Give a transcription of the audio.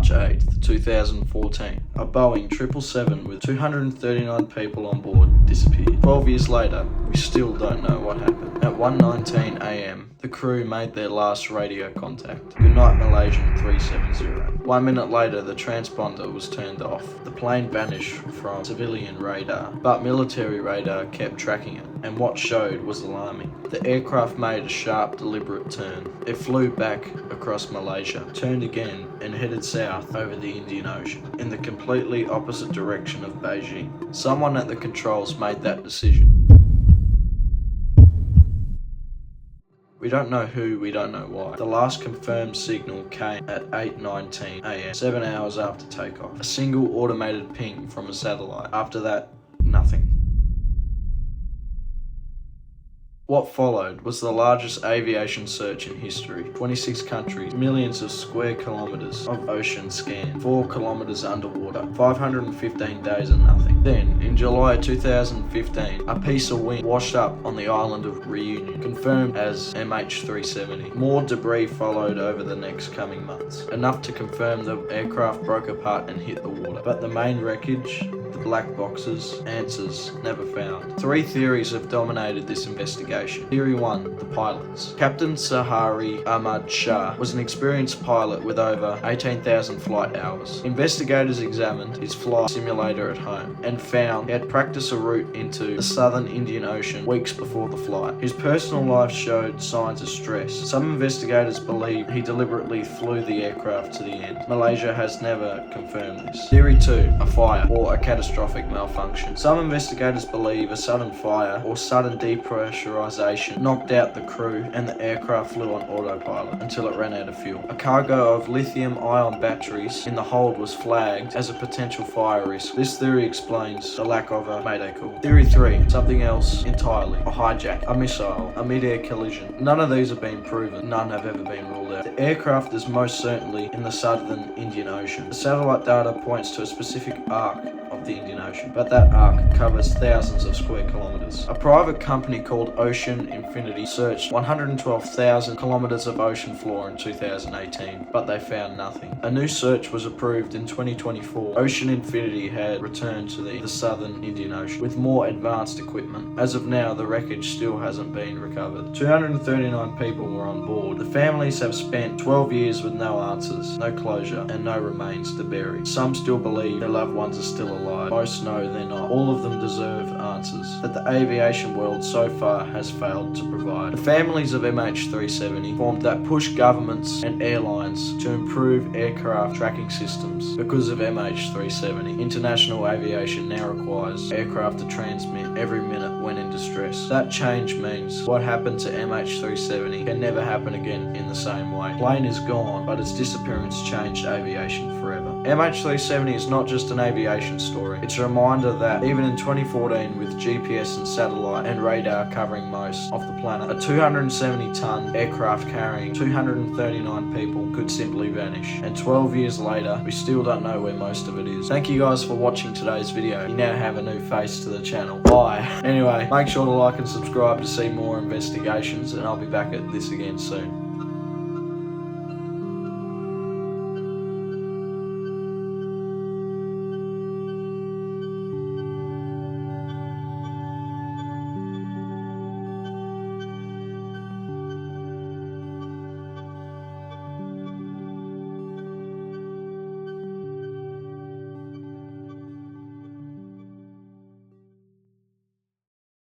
March 8th, 2014, a Boeing 777 with 239 people on board disappeared. 12 years later, we still don't know what happened. At 1:19 a.m, the crew made their last radio contact. Goodnight Malaysian 370. 1 minute later, the transponder was turned off. The plane vanished from civilian radar, but military radar kept tracking it, and what showed was alarming. The aircraft made a sharp, deliberate turn. It flew back across Malaysia, turned again, and headed south over the Indian Ocean, in the completely opposite direction of Beijing. Someone at the controls made that decision. We don't know who, we don't know why. The last confirmed signal came at 8:19 a.m, 7 hours after takeoff. A single automated ping from a satellite. After that, nothing. What followed was the largest aviation search in history. 26 countries, millions of square kilometers of ocean scanned, 4 kilometers underwater, 515 days and nothing. Then, in July 2015, a piece of wing washed up on the island of Reunion, confirmed as MH370. More debris followed over the next coming months, enough to confirm the aircraft broke apart and hit the water. But the main wreckage, the black boxes, answers never found. 3 theories have dominated this investigation. Theory 1, the pilots. Captain Sahari Ahmad Shah was an experienced pilot with over 18,000 flight hours. Investigators examined his flight simulator at home and found he had practiced a route into the southern Indian Ocean weeks before the flight. His personal life showed signs of stress. Some investigators believe he deliberately flew the aircraft to the end. Malaysia has never confirmed this. Theory 2, a fire or a catastrophic malfunction. Some investigators believe a sudden fire or sudden depressurization knocked out the crew and the aircraft flew on autopilot until it ran out of fuel. A cargo of lithium-ion batteries in the hold was flagged as a potential fire risk. This theory explains the lack of a mayday call. Theory 3, something else entirely. A hijack, a missile, a mid-air collision. None of these have been proven. None have ever been ruled out. The aircraft is most certainly in the southern Indian Ocean. The satellite data points to a specific arc of the Indian Ocean, but that arc covers thousands of square kilometers. A private company called Ocean Infinity searched 112,000 kilometers of ocean floor in 2018, but they found nothing. A new search was approved in 2024. Ocean Infinity had returned to the southern Indian Ocean with more advanced equipment. As of now, the wreckage still hasn't been recovered. 239 people were on board. The families have spent 12 years with no answers, no closure, and no remains to bury. Some still believe their loved ones are still alive. Most know they're not. All of them deserve answers that the aviation world so far has failed to provide. The families of MH370 formed that push governments and airlines to improve aircraft tracking systems. Because of MH370, international aviation now requires aircraft to transmit every minute when in distress. That change means what happened to MH370 can never happen again in the same way. The plane is gone, but its disappearance changed aviation forever. MH370 is not just an aviation story. It's a reminder that even in 2014, with GPS and satellite and radar covering most of the planet, a 270-ton aircraft carrying 239 people could simply vanish. And 12 years later, we still don't know where most of it is. Thank you guys for watching today's video. You now have a new face to the channel. Bye. Anyway, make sure to like and subscribe to see more investigations, and I'll be back at this again soon.